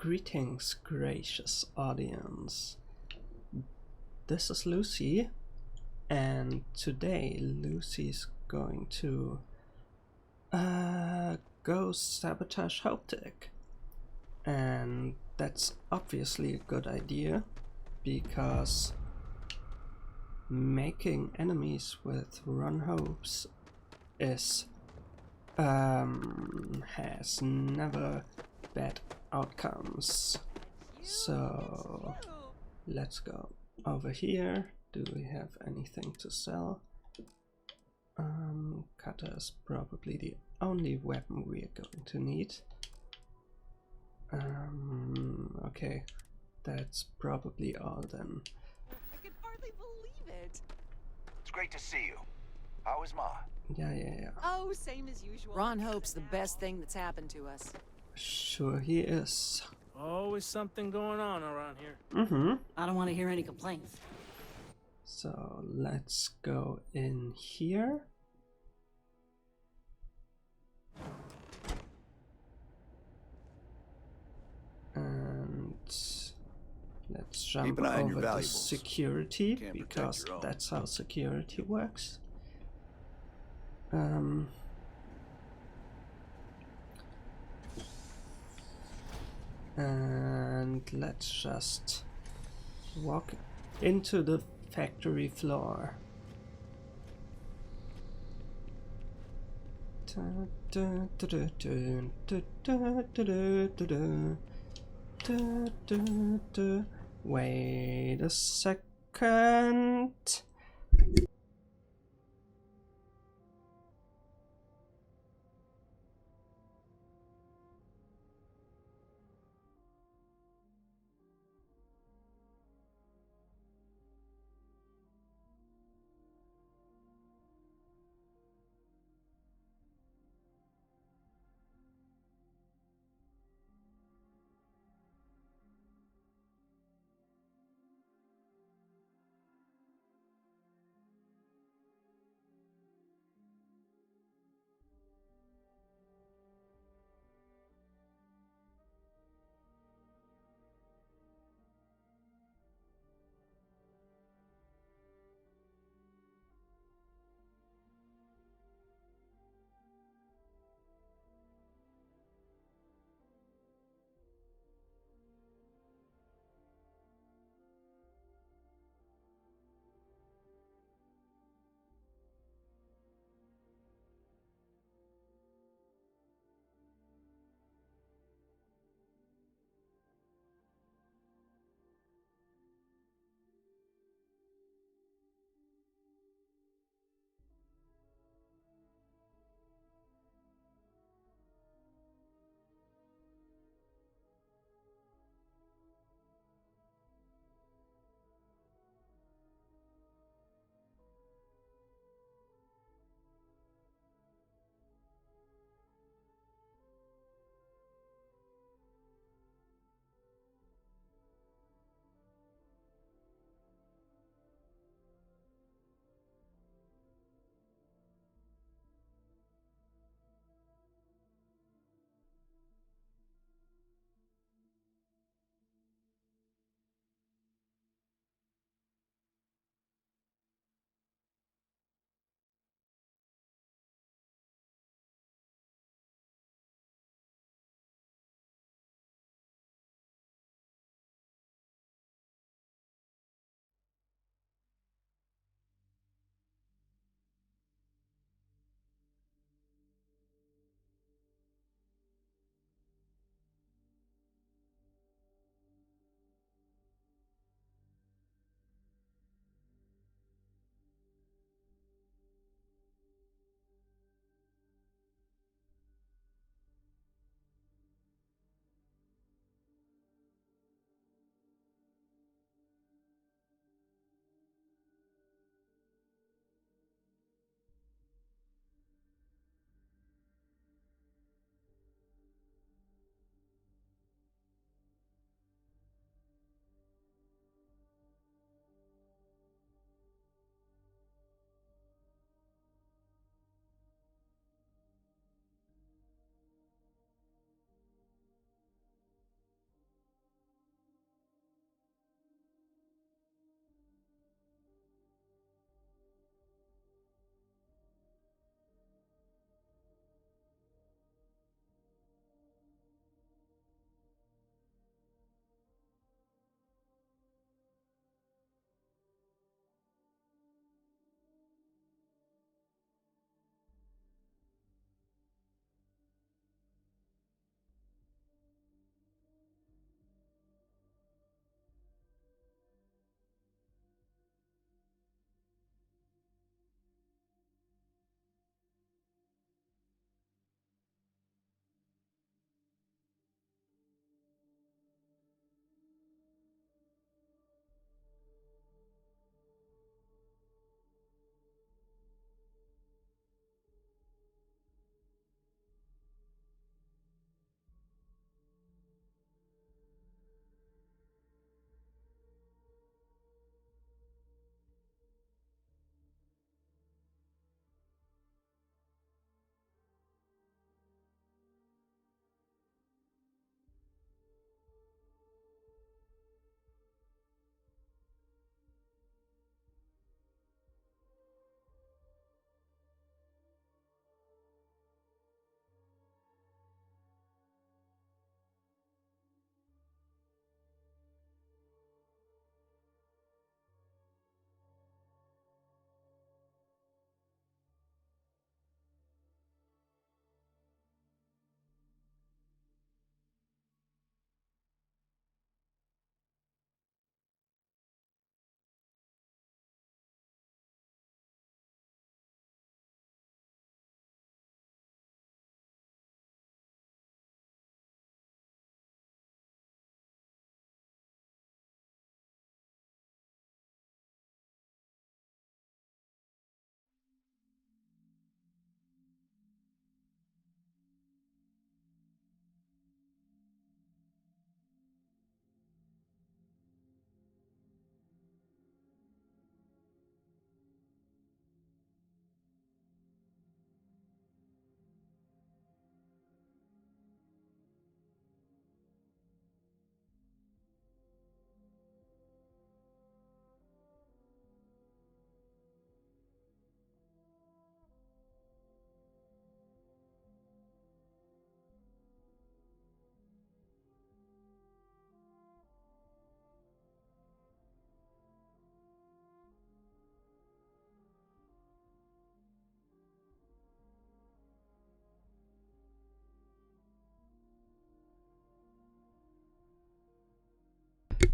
Greetings, gracious audience. This is Lucy, and today Lucy's going to go sabotage Hoptic. And that's obviously a good idea, because making enemies with run hopes is has never bad outcomes. So let's go over here. Do we have anything to sell? Cutter is probably the only weapon we are going to need. Okay, that's probably all then. I can hardly believe it. It's great to see you. How is Ma? Yeah. Oh, same as usual. Ron Hope's the best thing that's happened to us. Sure he is. Always something going on around here. I don't want to hear any complaints. So let's go in here. And let's jump over to security, because that's how security works. And let's just walk into the factory floor. Wait a second.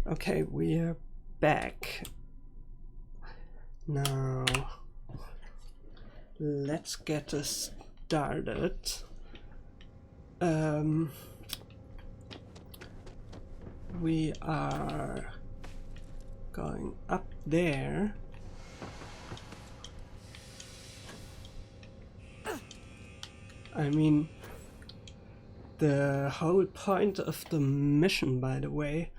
Okay, we're back. Now, let's get us started. We are going up there. I mean, the whole point of the mission, by the way,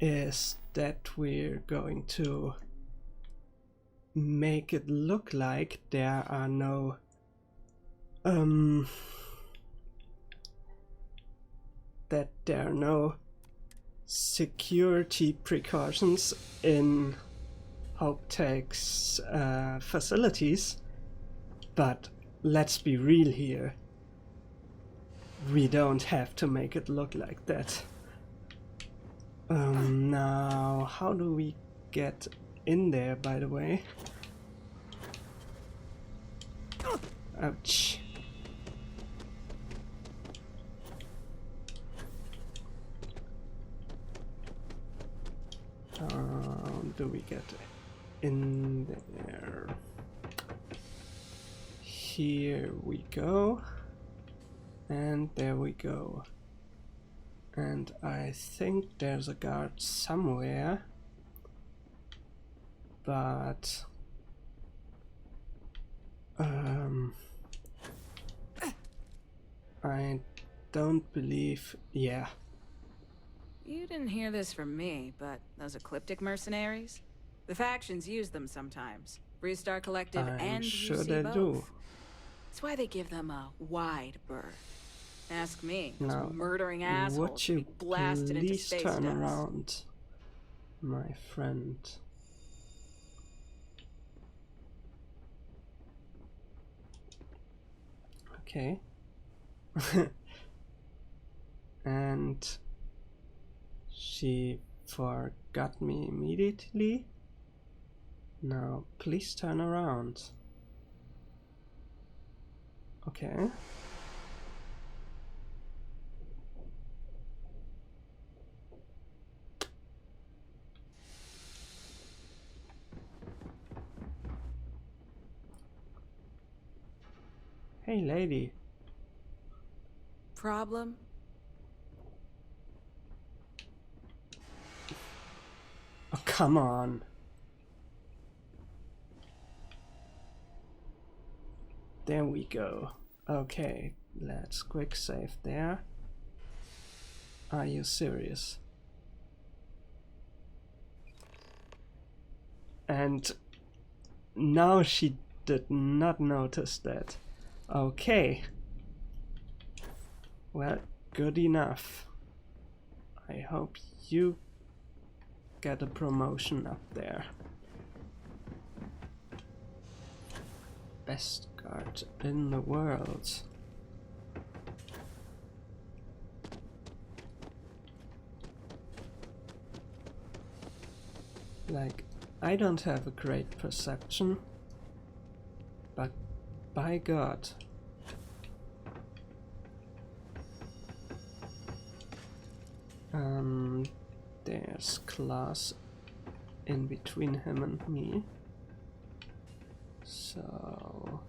is that we're going to make it look like there are no that there are no security precautions in HopeTech's facilities, but let's be real here. We don't have to make it look like that. Now, how do we get in there, by the way? Ouch. How do we get in there? Here we go. And there we go. And I think there's a guard somewhere. But I don't believe, yeah. You didn't hear this from me, but those ecliptic mercenaries? The factions use them sometimes. Freestar Collective I'm and sure UC they both. do. That's why they give them a wide berth. Ask me, those Now, murdering assholes would should be you blasted into please space turn dust. around, my friend? Okay. And she forgot me immediately. Now, please turn around. Okay. Hey, lady. Problem? Oh, come on. There we go. Okay, let's quick save there. Are you serious? And now she did not notice that. Okay. Well, good enough. I hope you get a promotion up there. Best guard in the world. Like, I don't have a great perception, but by God. There's class in between him and me. So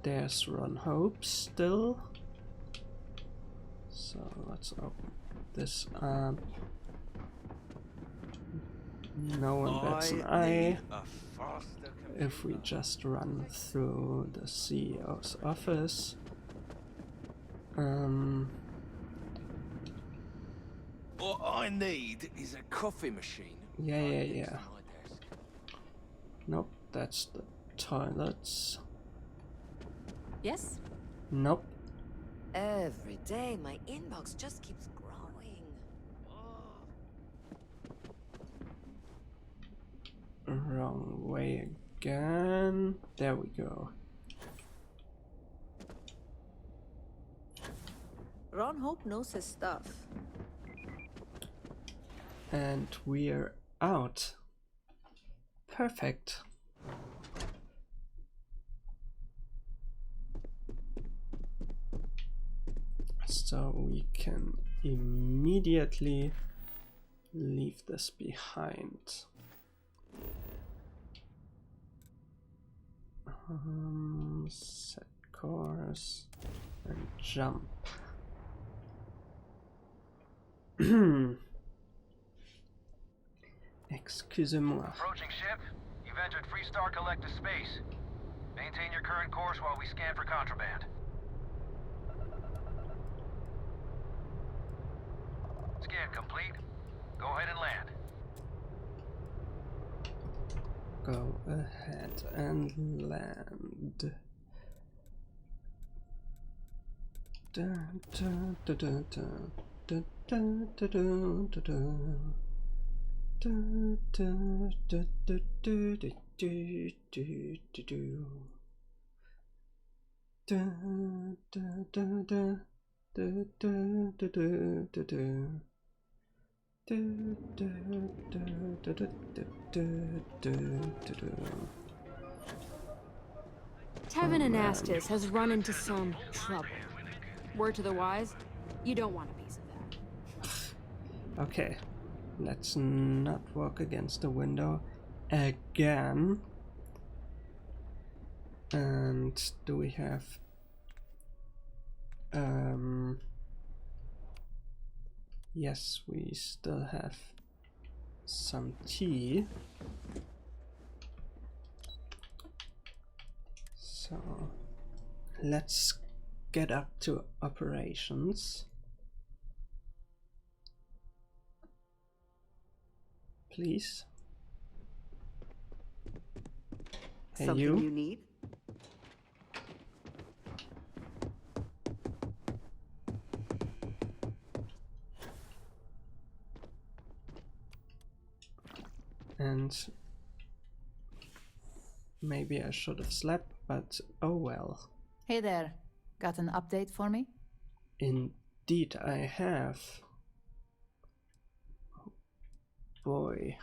there's Ron Hope still. So let's open this up. No one bats an eye if we just run through the CEO's office. What I need is a coffee machine. Yeah. Nope, that's the toilets. Yes? Nope. Every day, my inbox just keeps growing. Wrong way again. There we go. Ron Hope knows his stuff. And we're out. Perfect. So we can immediately leave this behind. Set course and jump. Excusez-moi. Approaching ship. You've entered Freestar Collective space. Maintain your current course while we scan for contraband. Scan complete. Go ahead and land. Go ahead and land. Dun, dun, dun, dun, dun, dun, dun, dun, dun, dun, dun. Dun, dun, dun, dun, dun, dun, dun, dun, dun. Dun, dun, dun, dun, dun, dun, dun, dun, dun, dun. Dun, dun, dun, dun, dun, dun, dun, dun, dun. Tevin Anastas has run into some trouble. Word to the wise, you don't want a piece of that. Okay, let's not walk against the window again. And do we have yes, we still have some tea. So let's get up to operations. Please. Hey, Something you need? And maybe I should have slept, but oh well. Hey there. Got an update for me? Indeed I have. Oh boy.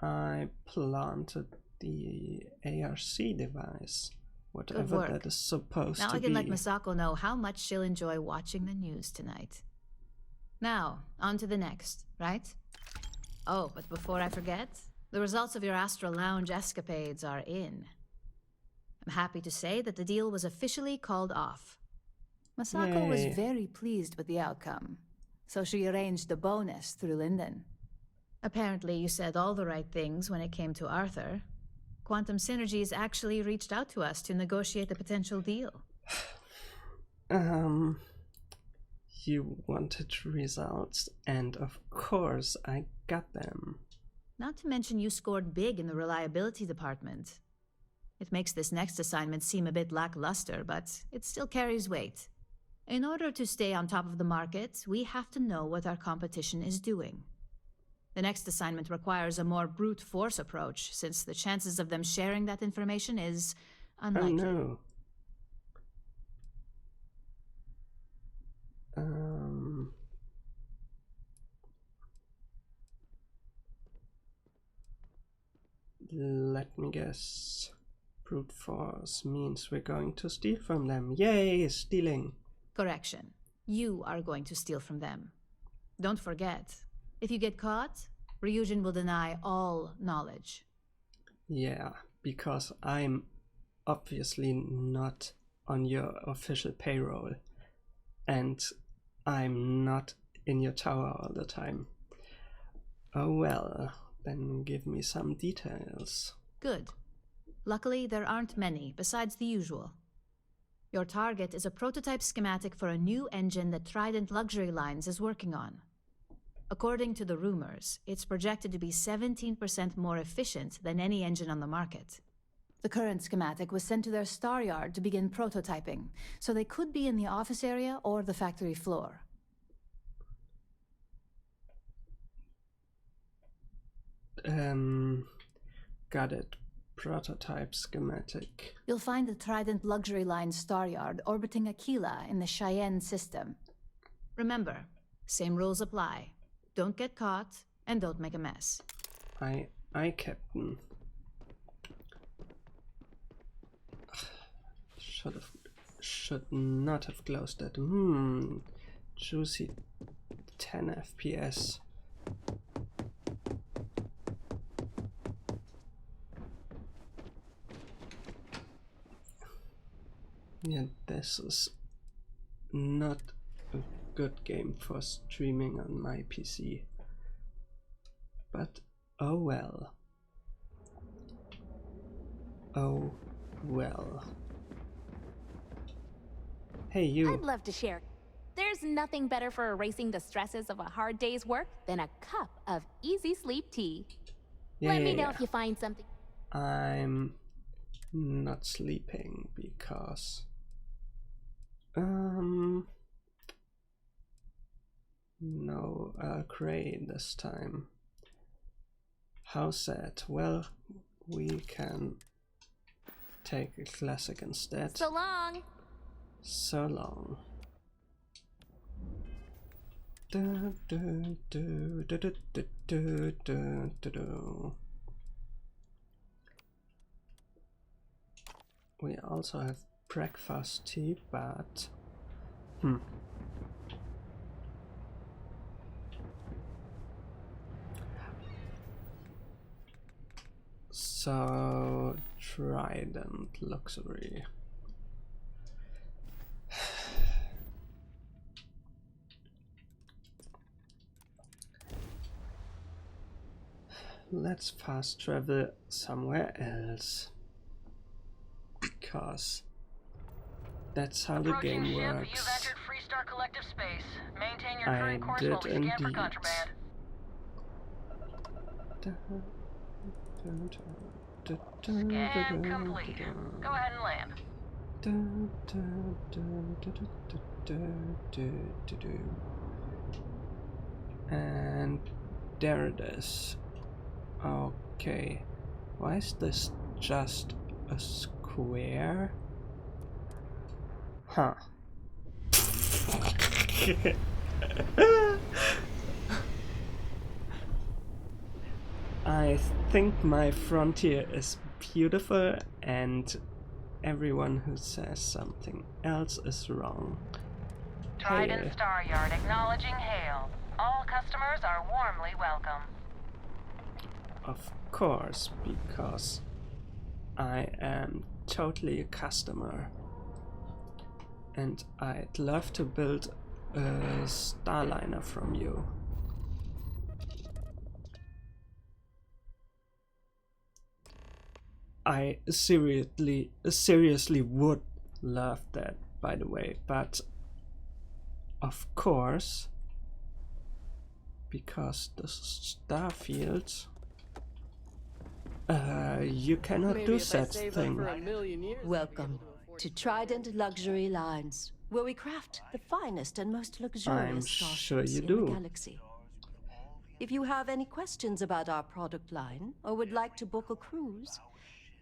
I planted the ARC device. Whatever that is supposed now to I can be. let Masako know how much she'll enjoy watching the news tonight. Now, on to the next, right? Oh, but before I forget, the results of your Astral Lounge escapades are in. I'm happy to say that the deal was officially called off. Masako was Yay. very pleased with the outcome, so she arranged a bonus through Linden. Apparently you said all the right things when it came to Arthur. Quantum Synergies actually reached out to us to negotiate a potential deal. You wanted results, and of course I got them. Not to mention you scored big in the reliability department. It makes this next assignment seem a bit lackluster, but it still carries weight. In order to stay on top of the market, we have to know what our competition is doing. The next assignment requires a more brute force approach, since the chances of them sharing that information is unlikely. Oh no. Let me guess. Brute force means we're going to steal from them. Yay, stealing. Correction. You are going to steal from them. Don't forget, if you get caught, Ryujin will deny all knowledge. Yeah, because I'm obviously not on your official payroll. And I'm not in your tower all the time. Oh well, then give me some details. Good. Luckily, there aren't many, besides the usual. Your target is a prototype schematic for a new engine that Trident Luxury Lines is working on. According to the rumors, it's projected to be 17% more efficient than any engine on the market. The current schematic was sent to their star yard to begin prototyping, so they could be in the office area or the factory floor. Got it. Prototype schematic. You'll find the Trident Luxury Line star yard orbiting Aquila in the Cheyenne system. Remember, same rules apply. Don't get caught, and don't make a mess. Aye, Captain. should not have closed it. Juicy 10 FPS. Yeah, this is not a good game for streaming on my PC. But oh well. Oh well. Hey you. I'd love to share. There's nothing better for erasing the stresses of a hard day's work than a cup of easy sleep tea. Let me know if you find something. I'm not sleeping because no Gray this time. How sad. Well, we can take a classic instead. So long. So long. Du, du, du, du, du, du, du, du, du, du. We also have breakfast tea, but so Trident luxury. Let's fast travel somewhere else, because that's how the game works. You've entered Freestar Collective space. Maintain your current course while we scan for contraband. Scan complete. Go ahead and land. And there it is. Okay, why is this just a square? Huh. I think my frontier is beautiful, and everyone who says something else is wrong. Trident Star Yard acknowledging hail. All customers are warmly welcome. Of course, because I am totally a customer, and I'd love to build a Starliner from you. I seriously would love that, by the way, but of course, because the Starfield, you cannot do such thing. Welcome to Trident Luxury Lines, where we craft the finest and most luxurious starships in the galaxy. If you have any questions about our product line or would like to book a cruise,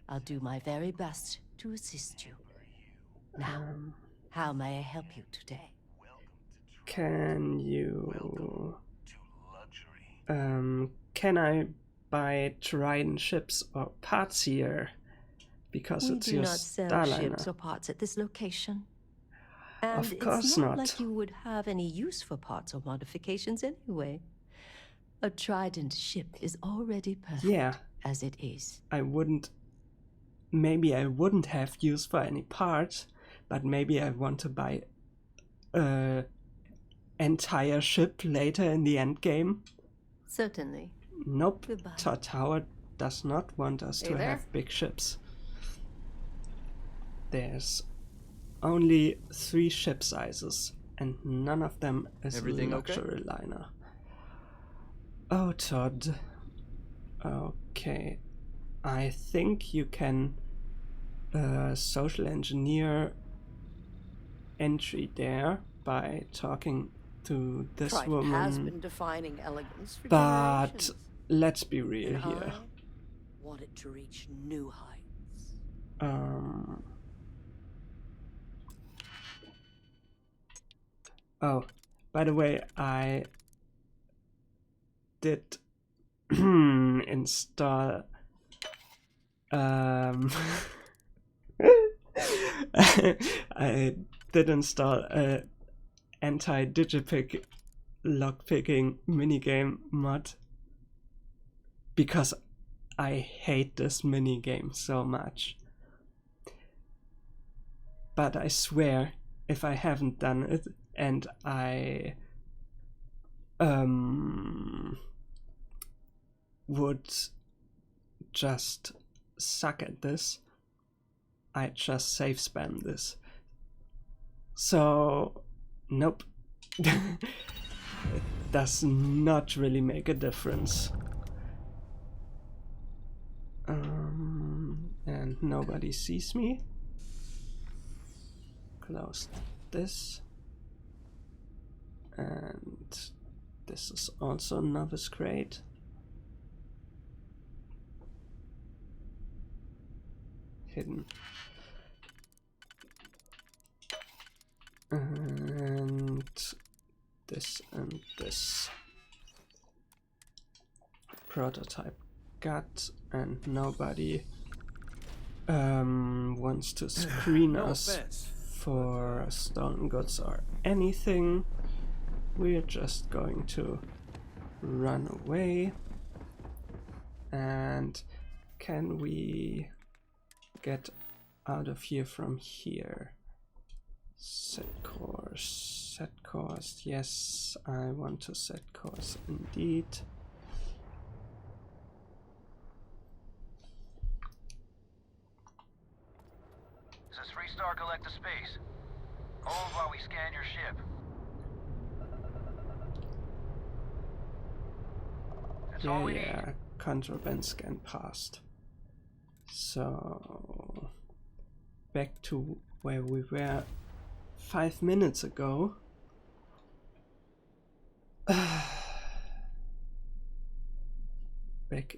I'll do my very best to assist you. Now, how may I help you today? Can you... can I buy Trident ships or parts here? Because it's your Starliner. We do not sell ships or parts at this location. And of course it's not not. Like you would have any use for parts or modifications anyway. A Trident ship is already perfect as it is. Maybe I wouldn't have use for any parts, but maybe I want to buy an entire ship later in the end game. Certainly. Nope. Goodbye. Todd Howard does not want us to have big ships. There's only 3 ship sizes, and none of them is a luxury liner. Oh, Todd. Okay. I think you can social engineer entry there by talking to this woman. Has been defining elegance for but generations. Let's be real here. I want it to reach new heights. Oh, by the way, I did install I did install a anti-digipick lockpicking minigame mod because I hate this minigame so much. But I swear, if I haven't done it and I would just suck at this, I'd just save spam this. So, nope. It does not really make a difference. And nobody sees me. Close this. And this is also novice grade. Hidden. And this and this. Prototype got, and nobody wants to screen us for stolen goods or anything. We're just going to run away. And can we get out of here from here? Set course, yes, I want to set course indeed. This is Freestar Collect to space. Hold while we scan your ship. That's all we need. Contraband scan passed. So back to where we were 5 minutes ago. Back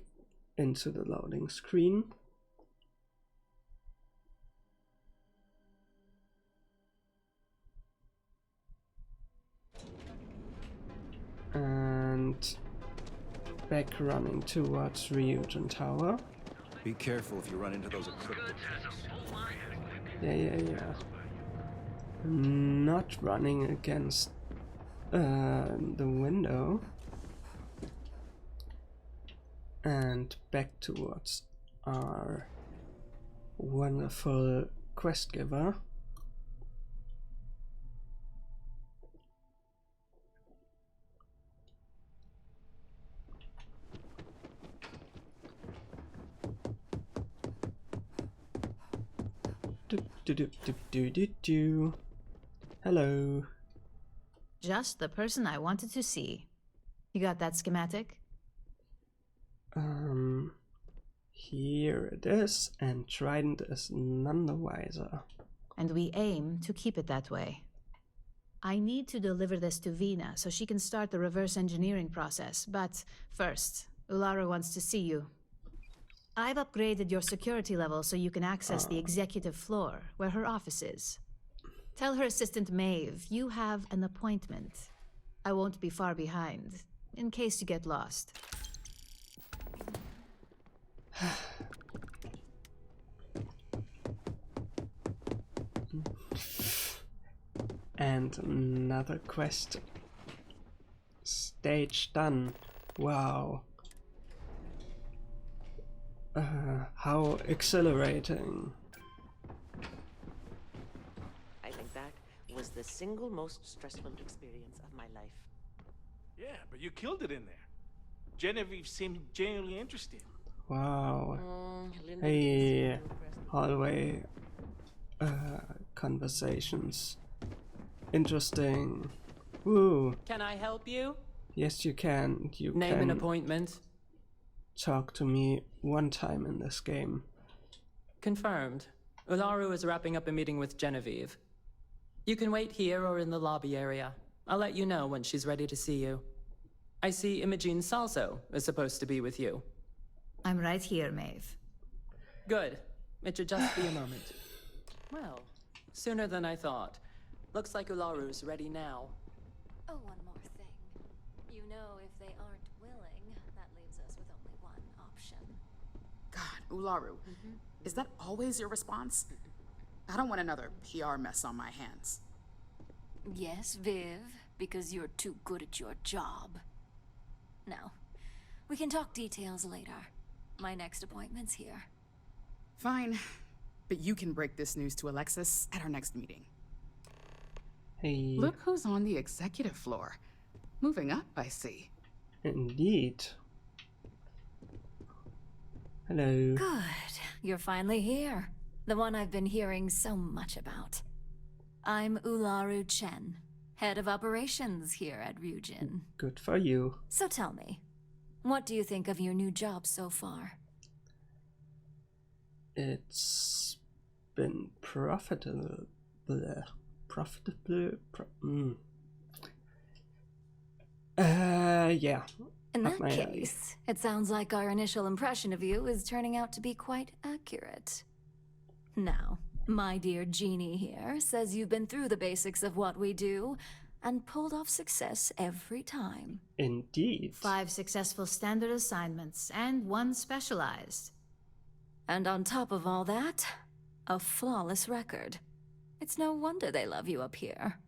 into the loading screen. And back running towards Ryujin Tower. Be careful if you run into those equipment. Yeah. Not running against the window. And back towards our wonderful quest giver. Hello. Just the person I wanted to see. You got that schematic? Here it is, and Trident is none the wiser. And we aim to keep it that way. I need to deliver this to Vina so she can start the reverse engineering process, but first, Ularu wants to see you. I've upgraded your security level so you can access the executive floor, where her office is. Tell her assistant Maeve you have an appointment. I won't be far behind, in case you get lost. And another quest stage done. Wow. How exhilarating. I think that was the single most stressful experience of my life. Yeah, but you killed it in there. Genevieve seemed genuinely interested. Wow. Hey, hallway conversations. Interesting. Woo. Can I help you? Yes, you can. You Name can an appointment. Talk to me one time in this game. Confirmed. Ularu is wrapping up a meeting with Genevieve. You can wait here or in the lobby area. I'll let you know when she's ready to see you. I see Imogene Salso is supposed to be with you. I'm right here, Maeve. Good. It should just be a moment. Well, sooner than I thought. Looks like Ularu's ready now. Oh, one more thing. You know, if they aren't willing, that leaves us with only one option. God, Ularu, is that always your response? I don't want another PR mess on my hands. Yes, Viv, because you're too good at your job. Now, we can talk details later. My next appointment's here. Fine. But you can break this news to Alexis at our next meeting. Hey. Look who's on the executive floor. Moving up, I see. Indeed. Hello. Good. You're finally here. The one I've been hearing so much about. I'm Ularu Chen, head of operations here at Ryujin. Good for you. So tell me, what do you think of your new job so far? It's been profitable. Yeah. In that case, it sounds like our initial impression of you is turning out to be quite accurate. Now, my dear Jeannie here says you've been through the basics of what we do and pulled off success every time. Indeed. 5 successful standard assignments and 1 specialized. And on top of all that, a flawless record. It's no wonder they love you up here.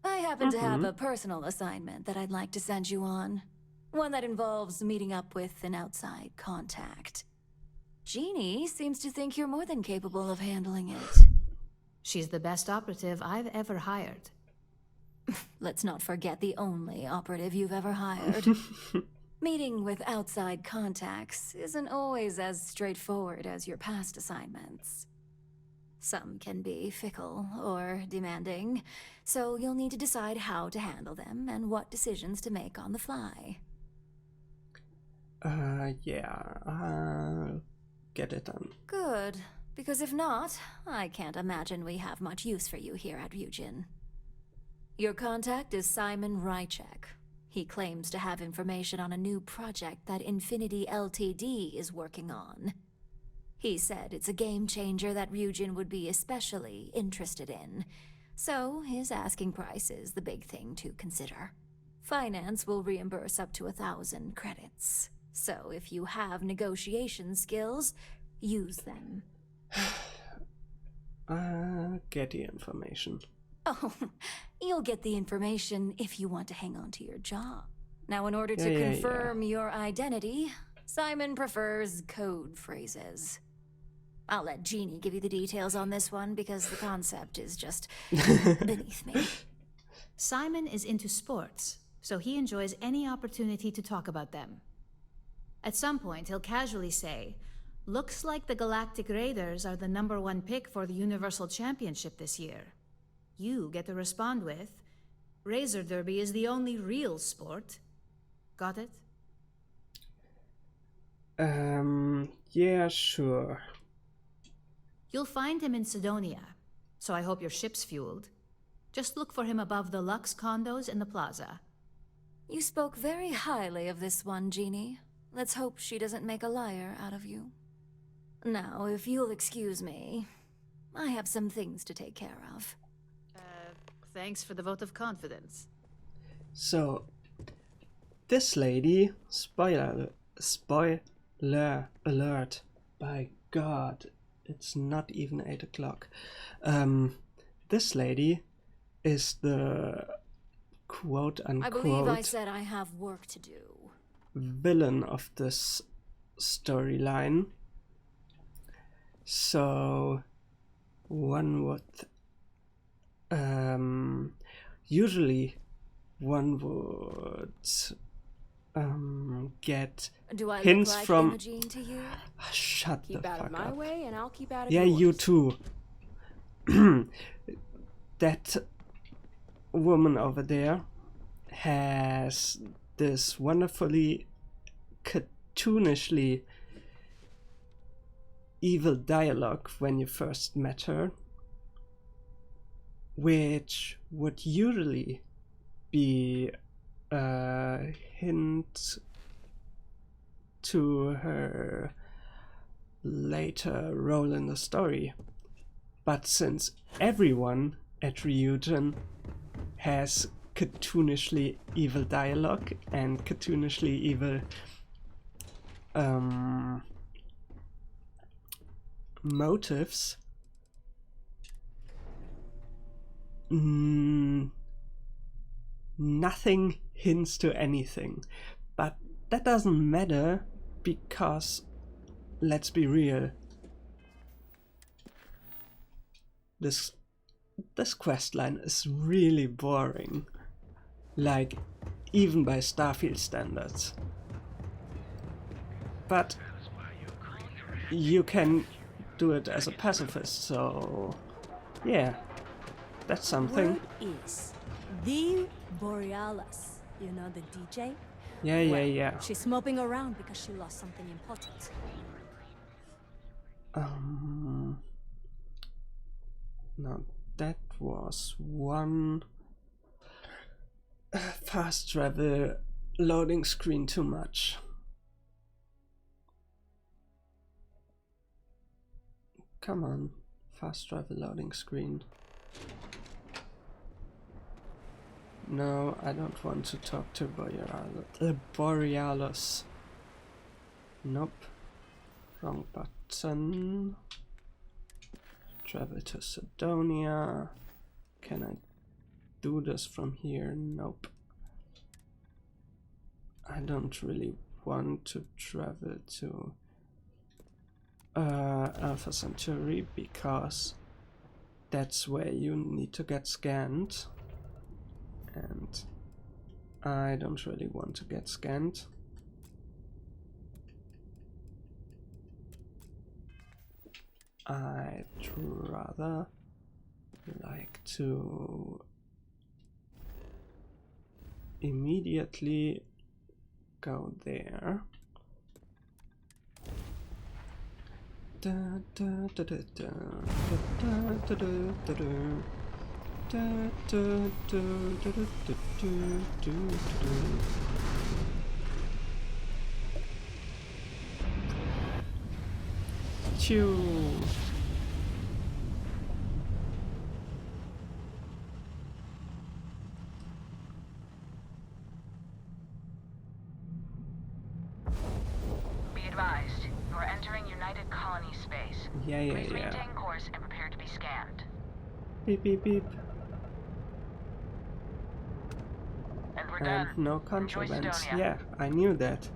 I happen to have a personal assignment that I'd like to send you on. One that involves meeting up with an outside contact. Jeannie seems to think you're more than capable of handling it. She's the best operative I've ever hired. Let's not forget the only operative you've ever hired. Meeting with outside contacts isn't always as straightforward as your past assignments. Some can be fickle or demanding, so you'll need to decide how to handle them and what decisions to make on the fly. Yeah, I'll get it done. Good, because if not, I can't imagine we have much use for you here at Ryujin. Your contact is Simon Rychek. He claims to have information on a new project that Infinity Ltd is working on. He said it's a game changer that Ryujin would be especially interested in, so his asking price is the big thing to consider. Finance will reimburse up to 1,000 credits, so if you have negotiation skills, use them. Get the information. Oh, you'll get the information if you want to hang on to your job. Now, in order to confirm your identity, Simon prefers code phrases. I'll let Jeannie give you the details on this one because the concept is just beneath me. Simon is into sports, so he enjoys any opportunity to talk about them. At some point, he'll casually say, "Looks like the Galactic Raiders are the #1 pick for the Universal Championship this year." You get to respond with, "Razor Derby is the only real sport." Got it? Yeah, sure. You'll find him in Sidonia, so I hope your ship's fueled. Just look for him above the Lux condos in the plaza. You spoke very highly of this one, Jeannie. Let's hope she doesn't make a liar out of you. Now, if you'll excuse me, I have some things to take care of. Thanks for the vote of confidence. So, this lady, spoiler alert, by God, it's not even 8 o'clock. This lady is the quote-unquote... I believe I said I have work to do. ...villain of this storyline. So, one would... usually one would get hints like from... Imogene to you? Shut keep the out fuck of my up. way and I'll keep out of Yeah, yours. you too. That woman over there has this wonderfully cartoonishly evil dialogue when you first met her, which would usually be a hint to her later role in the story. But since everyone at Ryujin has cartoonishly evil dialogue and cartoonishly evil motives, nothing hints to anything. But that doesn't matter, because let's be real, this questline is really boring, like even by Starfield standards. But you can do it as a pacifist, so yeah, that's something. Word is the Borealis. You know the DJ? Yeah. She's moping around because she lost something important. Now that was one fast travel loading screen too much. Come on, fast travel loading screen. No, I don't want to talk to Borealis. Nope. Wrong button. Travel to Sidonia. Can I do this from here? Nope. I don't really want to travel to Alpha Centauri, because that's where you need to get scanned, and I don't really want to get scanned. I'd rather like to immediately go there. Chew. Be advised, you are entering United Colony space. Yeah. Please maintain course and prepare to be scanned. Beep beep beep. And we're And done. no contrabands. Sidonia. Yeah, I knew that.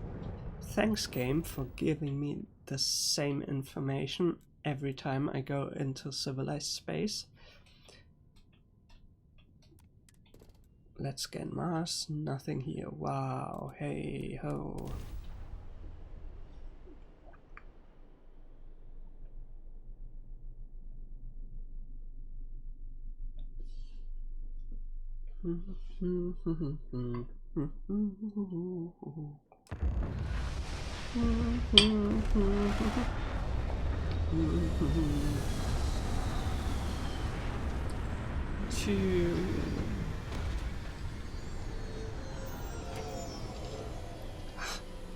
Thanks, game, for giving me the same information every time I go into civilized space. Let's scan Mars. Nothing here. Wow. Hey ho.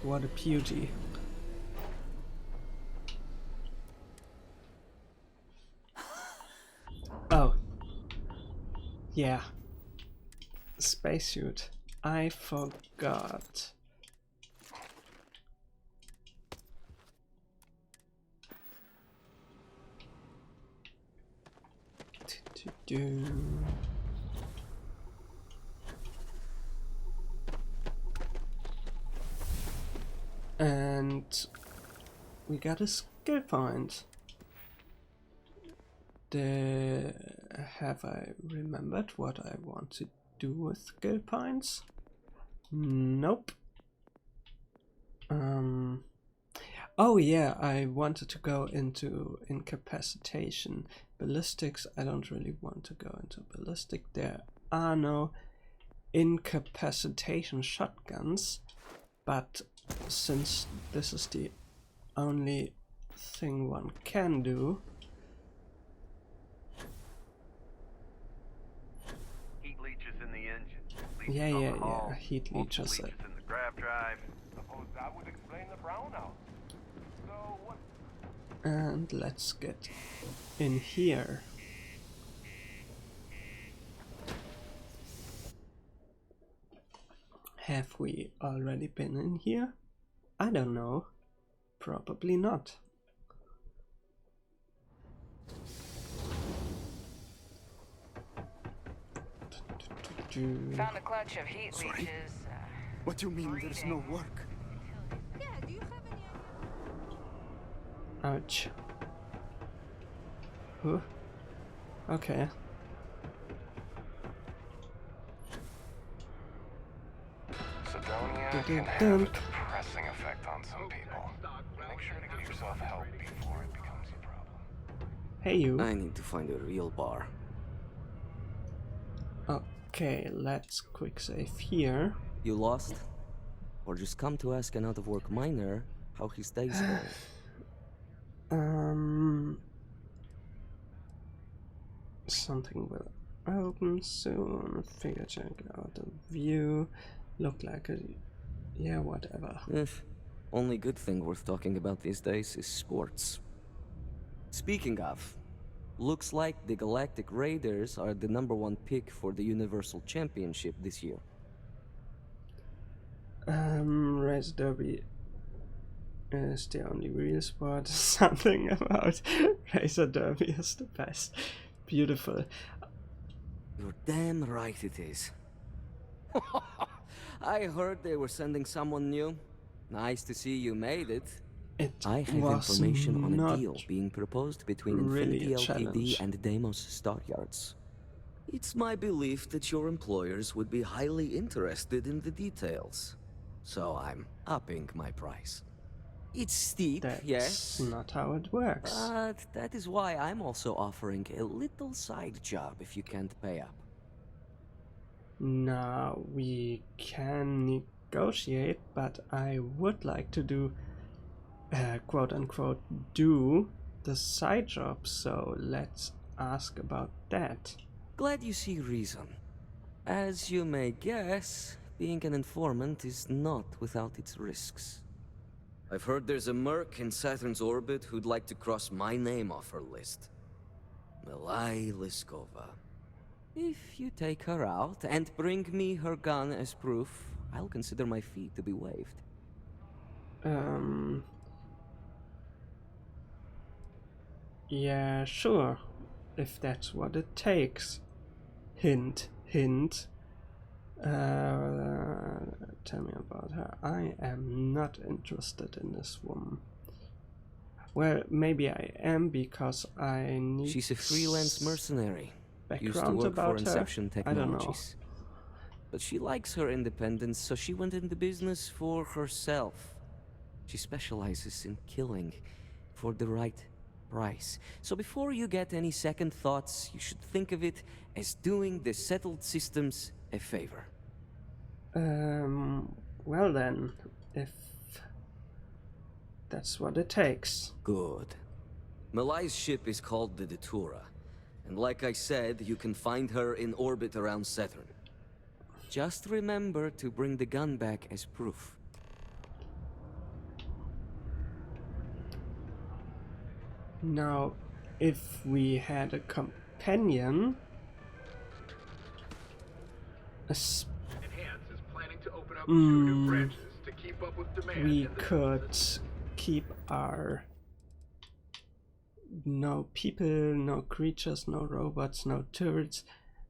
What a beauty. Oh. Yeah. Spacesuit. I forgot. And we got a skill point. Have I remembered what I want to do with skill points? Nope. Oh yeah, I wanted to go into incapacitation. Ballistics, I don't really want to go into ballistic. There are no incapacitation shotguns, but since this is the only thing one can do, Heat leeches in the engine. yeah, heat leeches. In the grav drive. Suppose that would explain the brownout. So what? And let's get in here. Have we already been in here? I don't know. Probably not. Found a clutch of heat leeches. What do you mean there's no work? Yeah, do you have any Ouch. Huh? Okay. Sidonia can have a depressing effect on some people. Make sure to get yourself help before it becomes a problem. Hey you. I need to find a real bar. Okay, let's quick save here. You lost? Or just come to ask an out-of-work miner how his day's going? Something will open soon. Figure check out the view. Look like a... yeah, whatever. Only good thing worth talking about these days is sports. Speaking of, looks like the Galactic Raiders are the #1 pick for the Universal Championship this year. Race Derby is the only real sport. Something about Racer Derby is the best. Beautiful. You're damn right it is. I heard they were sending someone new. Nice to see you made it. I have information on a deal being proposed between Infinity Ltd and Deimos Stockyards. It's my belief that your employers would be highly interested in the details. So I'm upping my price. It's steep, yes. That's not how it works. But that is why I'm also offering a little side job if you can't pay up. Now, we can negotiate, but I would like to do, quote-unquote, do the side job, so let's ask about that. Glad you see reason. As you may guess, being an informant is not without its risks. I've heard there's a merc in Saturn's orbit who'd like to cross my name off her list. Milai Liskova. If you take her out and bring me her gun as proof, I'll consider my fee to be waived. Yeah, sure. If that's what it takes. Hint, hint. Tell me about her. I am not interested in this woman. Well, maybe I am because I need... She's a freelance mercenary. Used to background work about for Inception her. I don't know. Technologies. But she likes her independence, so she went into business for herself. She specializes in killing for the right price. So before you get any second thoughts, you should think of it as doing the settled systems a favor. Well then, if that's what it takes. Good. Malai's ship is called the Datura, and like I said, you can find her in orbit around Saturn. Just remember to bring the gun back as proof. Now, if we had a companion... we could keep our... no people, no creatures, no robots, no turrets,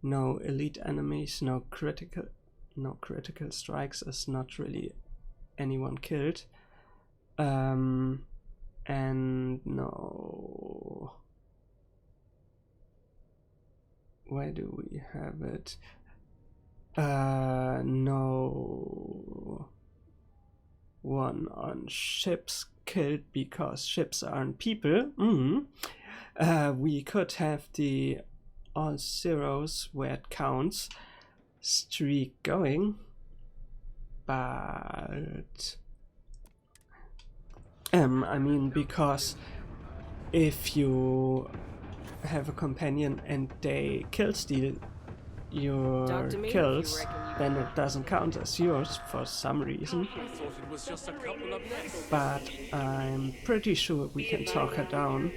no elite enemies, no critical strikes, as not really anyone killed. And no... where do we have it? No one on ships killed because ships aren't people. We could have the all zeros where it counts streak going, but I mean, because if you have a companion and they kill steal your kills, then it doesn't count as yours for some reason. But I'm pretty sure we can talk her down.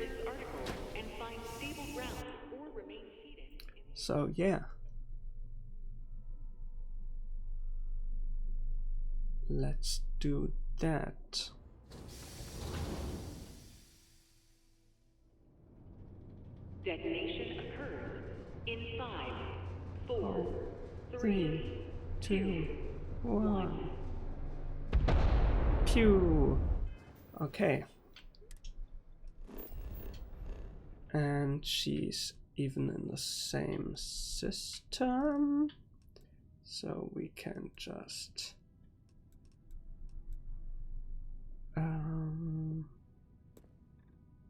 So yeah. Let's do that. Detonation occurs in 5, 4, 3, 2, 1. Pew! Okay. And she's even in the same system. So we can just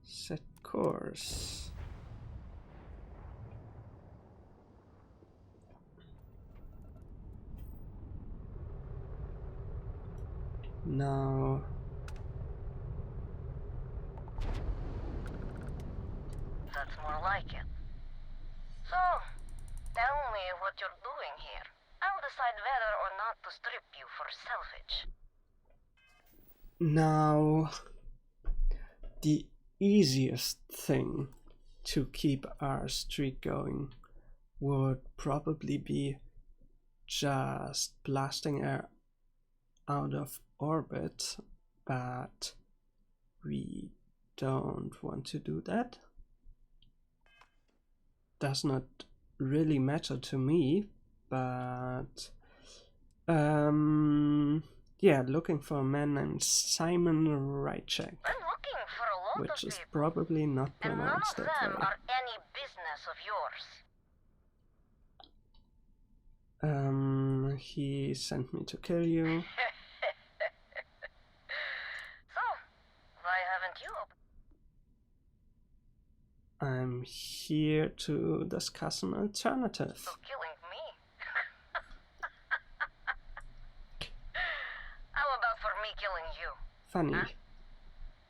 set course. Now that's more like it. So, tell me what you're doing here. I'll decide whether or not to strip you for salvage. Now, the easiest thing to keep our streak going would probably be just blasting air out of orbit, but we don't want to do that. Does not really matter to me, but yeah, looking for a man named Simon Ryujin, which is probably not pronounced that way. None of them are any business of yours. He sent me to kill you. So, why haven't you opened? I'm here to discuss an alternative. So killing me? How about for me killing you? Funny. Huh?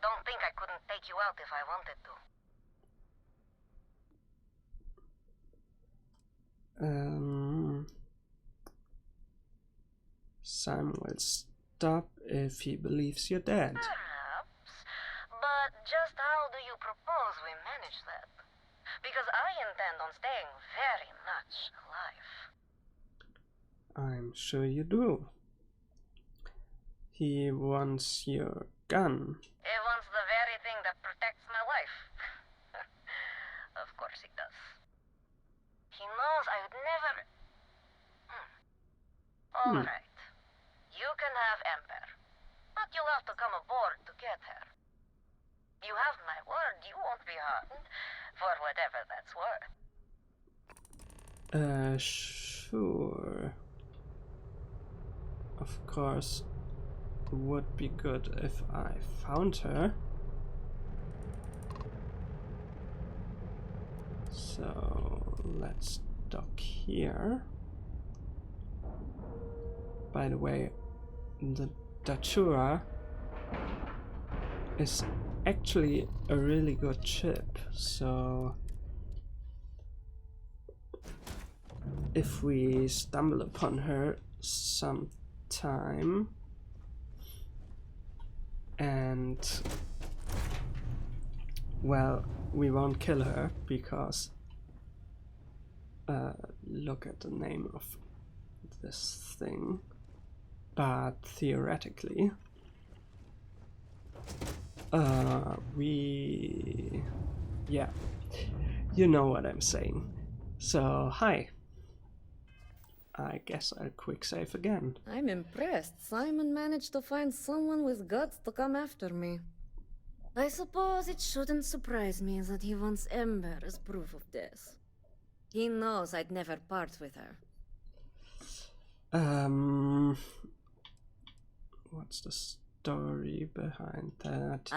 Don't think I couldn't take you out if I wanted to. Sam will stop if he believes you're dead. Perhaps. But just how do you propose we manage that? Because I intend on staying very much alive. I'm sure you do. He wants your gun. He wants the very thing that protects my life. Of course he does. He knows I would never... Alright. You can have Ember. But you'll have to come aboard to get her. You have my word, you won't be harmed. For whatever that's worth. Sure. Of course, would be good if I found her. So let's dock here. By the way, the Datura is actually a really good ship, so if we stumble upon her sometime and, well, we won't kill her because look at the name of this thing, but theoretically yeah, you know what I'm saying. So hi, I guess I'll quick save again. I'm impressed. Simon managed to find someone with guts to come after me. I suppose it shouldn't surprise me that he wants Ember as proof of this. He knows I'd never part with her. What's the story behind that?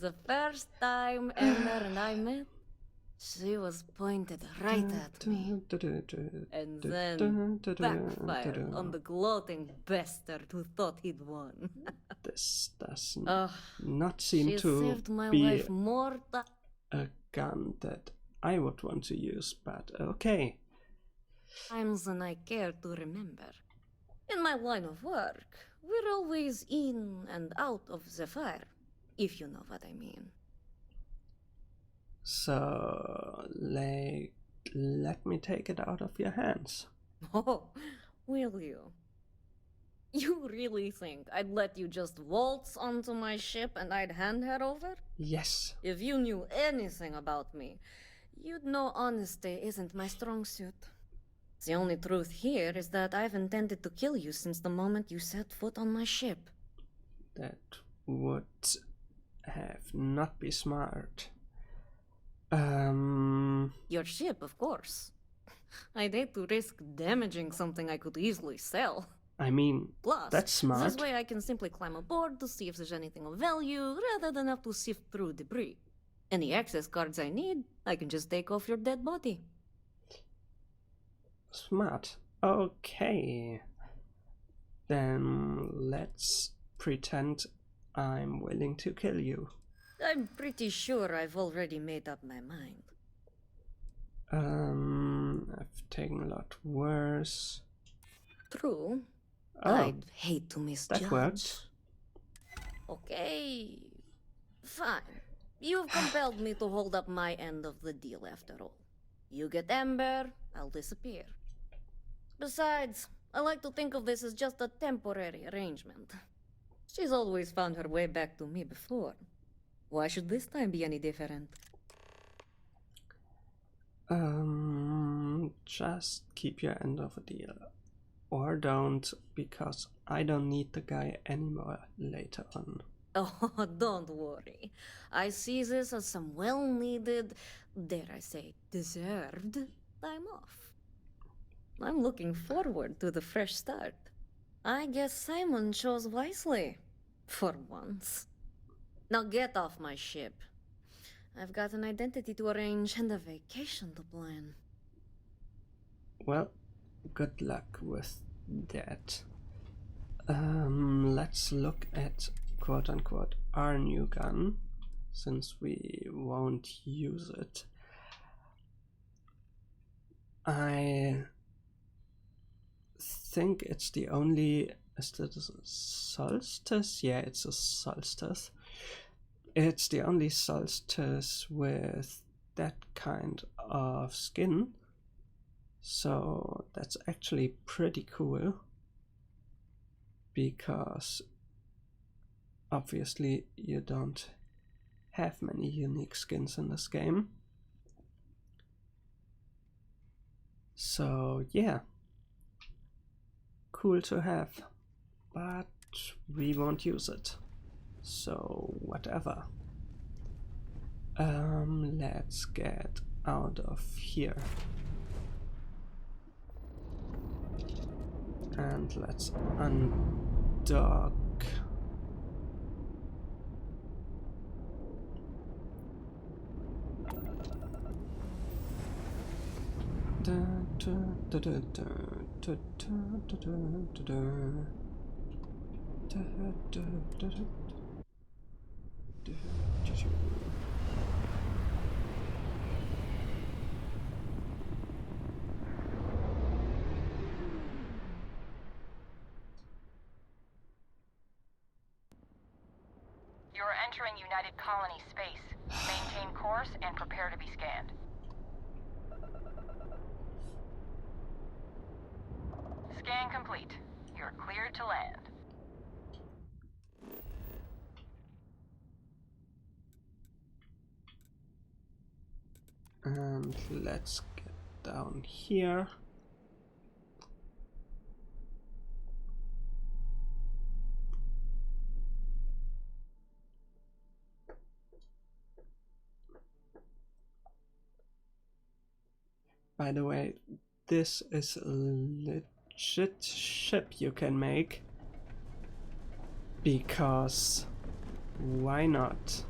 The first time Ember and I met, she was pointed right at me. And then backfired on the gloating bastard who thought he'd won. This does not seem to be a gun that I would want to use, but okay. Times than I care to remember. In my line of work, we're always in and out of the fire, if you know what I mean. So, let me take it out of your hands. Oh, will you? You really think I'd let you just waltz onto my ship and I'd hand her over? Yes. If you knew anything about me, you'd know honesty isn't my strong suit. The only truth here is that I've intended to kill you since the moment you set foot on my ship. That would have not be smart. Your ship, of course. I'd hate to risk damaging something I could easily sell. I mean, Plus, that's smart. This way I can simply climb aboard to see if there's anything of value, rather than have to sift through debris. Any access cards I need, I can just take off your dead body. Smart. Okay. Then let's pretend I'm willing to kill you. I'm pretty sure I've already made up my mind. I've taken a lot worse. True. Oh, I'd hate to misjudge. That worked. Okay. Fine. You've compelled me to hold up my end of the deal after all. You get Amber, I'll disappear. Besides, I like to think of this as just a temporary arrangement. She's always found her way back to me before. Why should this time be any different? Just keep your end of the deal. Or don't, because I don't need the guy anymore later on. Oh, don't worry. I see this as some well-needed, dare I say, deserved time off. I'm looking forward to the fresh start. I guess Simon chose wisely. For once. Now get off my ship. I've got an identity to arrange and a vacation to plan. Well, good luck with that. Let's look at quote-unquote our new gun, since we won't use it. I think it's the only... Is it a Solstice? Yeah, it's a Solstice. It's the only Solstice with that kind of skin. So that's actually pretty cool. Because obviously you don't have many unique skins in this game. So yeah. Cool to have. But we won't use it, so whatever. Let's get out of here. And let's undock. You're entering United Colony space. Maintain course and prepare to be scanned. Scan complete. You're cleared to land. And let's get down here. By the way, this is a legit ship you can make, because why not?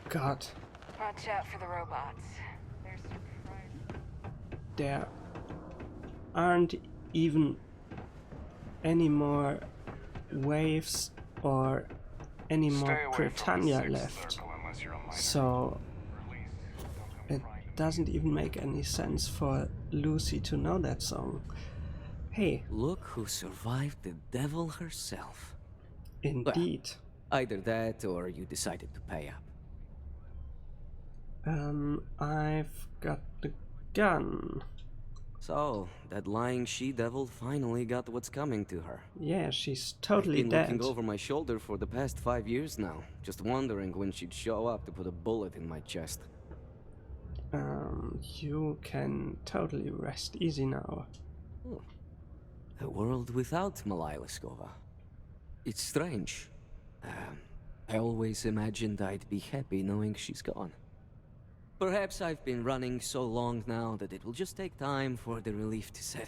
God. Watch out for the robots. There aren't even any more waves or any more Britannia left. So it doesn't even make any sense for Lucy to know that song. Hey. Look who survived the devil herself. Indeed. Well, either that or you decided to pay up. I've got the gun. So, that lying she-devil finally got what's coming to her. Yeah, she's totally I've been dead. looking over my shoulder for the past 5 years now, just wondering when she'd show up to put a bullet in my chest. You can totally rest easy now. A world without Malaya Leskova. It's strange. I always imagined I'd be happy knowing she's gone. Perhaps I've been running so long now that it will just take time for the relief to set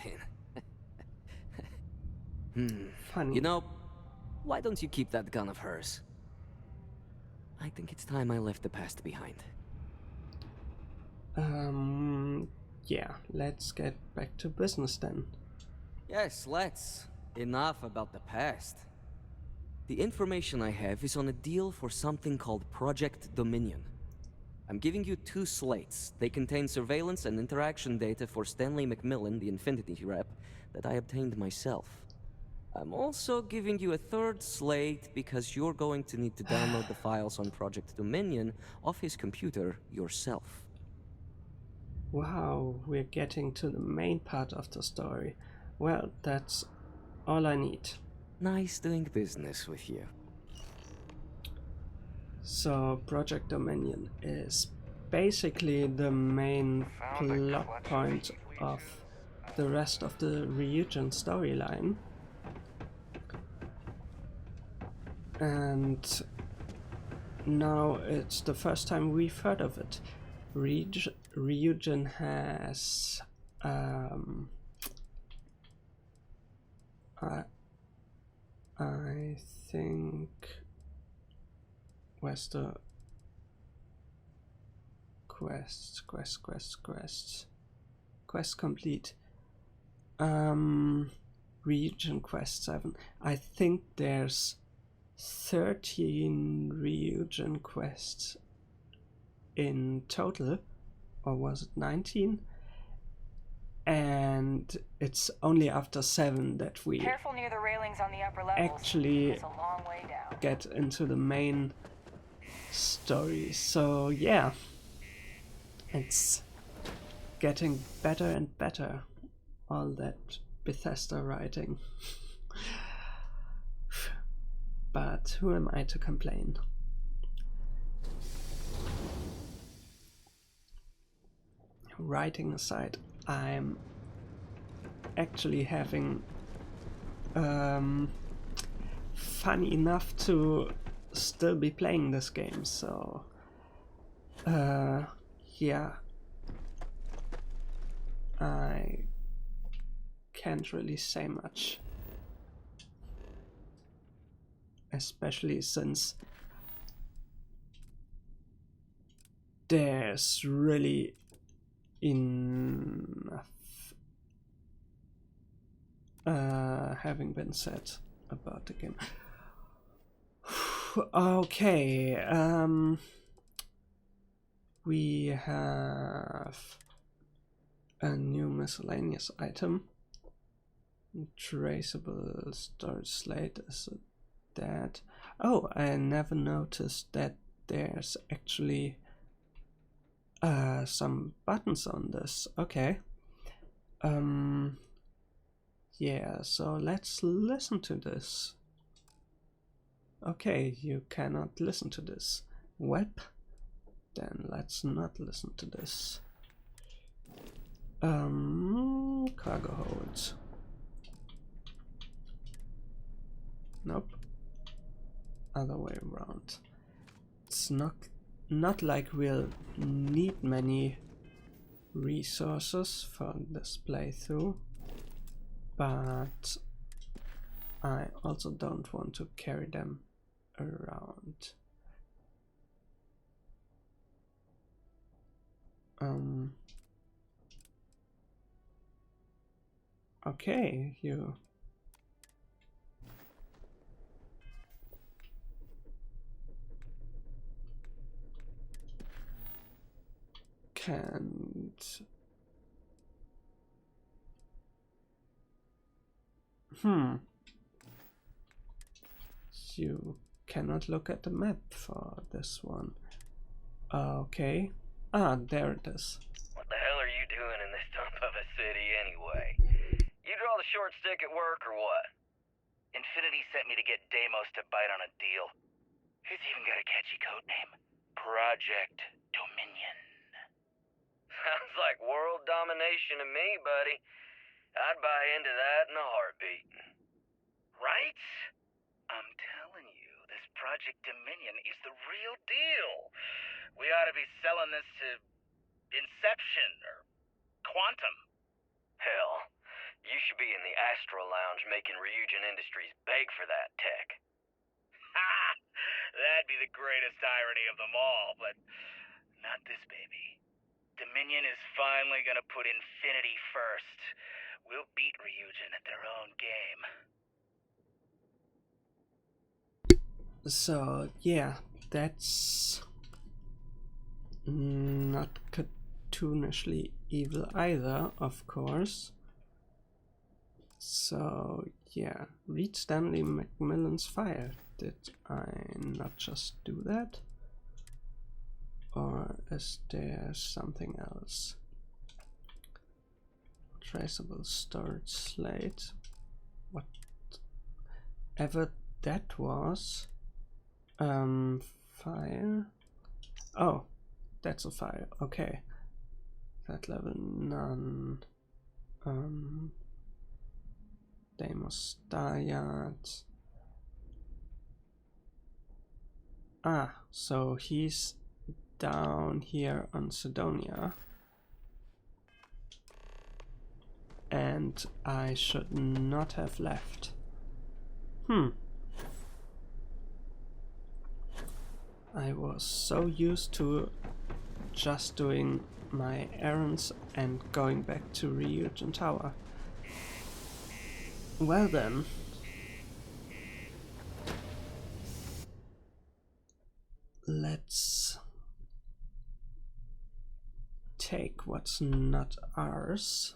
in. Funny. You know, why don't you keep that gun of hers? I think it's time I left the past behind. Yeah, let's get back to business then. Yes, let's. Enough about the past. The information I have is on a deal for something called Project Dominion. I'm giving you 2 slates. They contain surveillance and interaction data for Stanley McMillan, the Infinity rep, that I obtained myself. I'm also giving you a 3rd slate because you're going to need to download the files on Project Dominion off his computer yourself. Wow, we're getting to the main part of the story. Well, that's all I need. Nice doing business with you. So, Project Dominion is basically the main plot point of the rest of the Ryujin storyline. And now it's the first time we've heard of it. Ryujin has I think where's the quest complete. Ryujin quest 7. I think there's 13 Ryujin quests in total, or was it 19? And it's only after 7 that we Careful near the railings on the upper levels. actually It's a long way down. get into the main story. So yeah, it's getting better and better, all that Bethesda writing. But who am I to complain? Writing aside, I'm actually having fun enough to still be playing this game, so yeah, I can't really say much, especially since there's really enough having been said about the game. Okay, we have a new miscellaneous item. Traceable storage slate. Is it that? Oh, I never noticed that there's actually some buttons on this. Okay. Yeah, so let's listen to this. Okay, you cannot listen to this. Web? Then let's not listen to this. Cargo holds. Nope. Other way around. It's not like we'll need many resources for this playthrough, but I also don't want to carry them around. Okay, you can't. you cannot look at the map for this one. Okay. Ah, there it is. What the hell are you doing in this dump of a city anyway? You draw the short stick at work or what? Infinity sent me to get Deimos to bite on a deal. He's even got a catchy code name. Project Dominion. Sounds like world domination to me, buddy. I'd buy into that in a heartbeat. Right? I'm telling you, this Project Dominion is the real deal. We ought to be selling this to Inception or Quantum. Hell, you should be in the Astral Lounge making Ryujin Industries beg for that tech. Ha! That'd be the greatest irony of them all, but not this baby. Dominion is finally gonna put Infinity first. We'll beat Ryujin at their own game. So, yeah, that's not cartoonishly evil either, of course. So, yeah, read Stanley Macmillan's file. Did I not just do that? Or is there something else? Traceable storage slate. Whatever that was. File. Oh, that's a file. Okay. That level none. Deimos Dayat. Ah, so he's down here on Sidonia. And I should not have left. I was so used to just doing my errands and going back to Ryujin Tower. Well then. Let's take what's not ours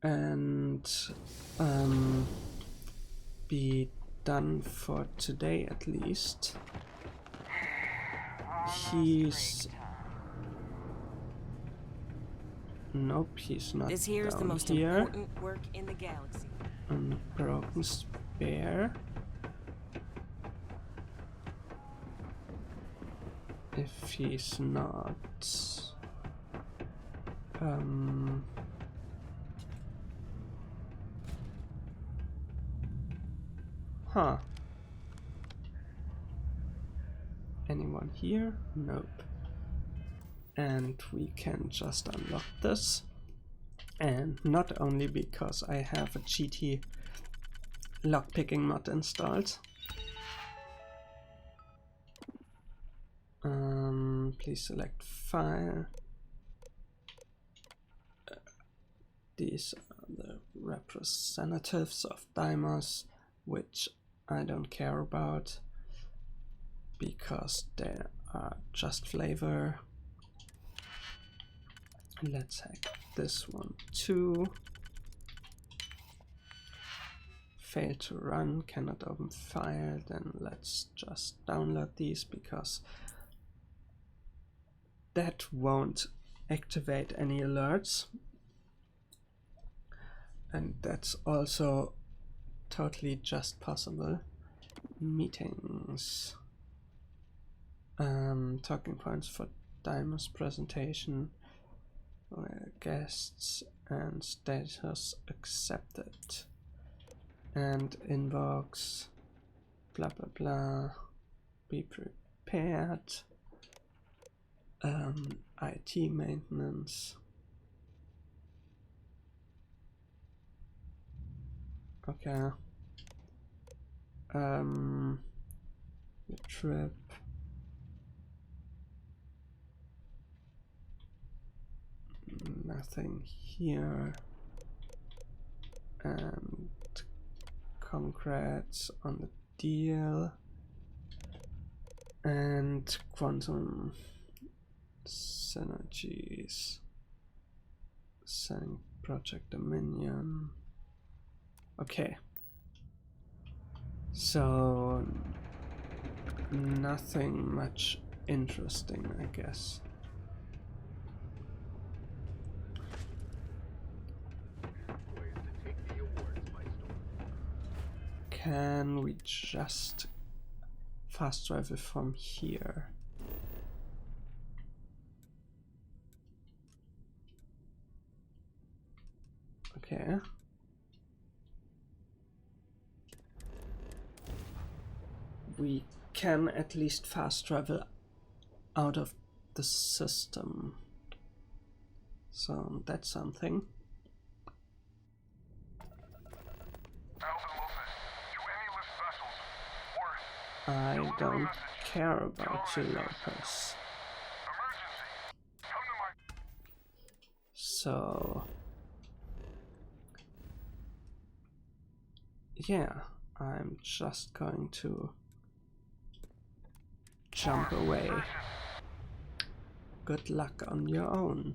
and be done for today at least. He's... Nope, he's not. This here is the most important work in the galaxy. Unbroken spare. If he's not... Huh. Anyone here? Nope. And we can just unlock this. And not only because I have a GT lockpicking mod installed. Please select file. These are the representatives of Deimos, which I don't care about because they are just flavor. Let's hack this one too. Failed to run, cannot open file. Then let's just download these because that won't activate any alerts. And that's also totally just possible. Meetings. Talking points for Deimos presentation. Guests and status accepted. And inbox. Blah blah blah. Be prepared. IT maintenance. Okay. The trip. Nothing here. And congrats on the deal. And quantum synergies. Selling Project Dominion. Okay. So nothing much interesting, I guess. Can we just fast travel from here? Okay. We can at least fast travel out of the system. So that's something. I don't care about you, Lopez. So yeah, I'm just going to jump away. Good luck on your own.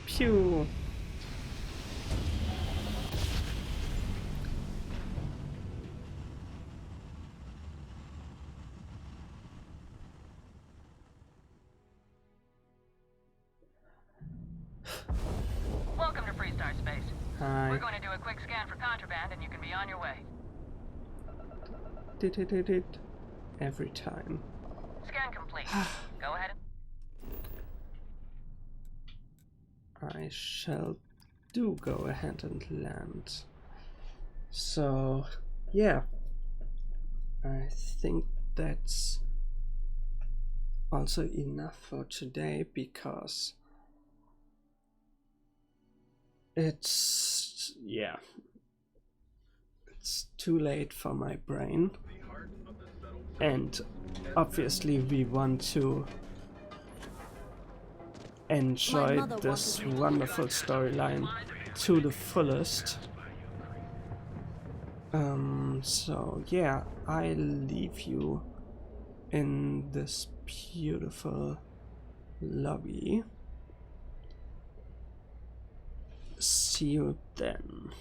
Pew! Welcome to Freestar Space. Hi. We're going to do a quick scan for contraband and you can be on your way. Did every time. Scan complete. Go ahead. I shall go ahead and land. So yeah, I think that's also enough for today, because it's too late for my brain, and obviously we want to enjoy this wonderful storyline to the fullest. So yeah, I'll leave you in this beautiful lobby. See you then.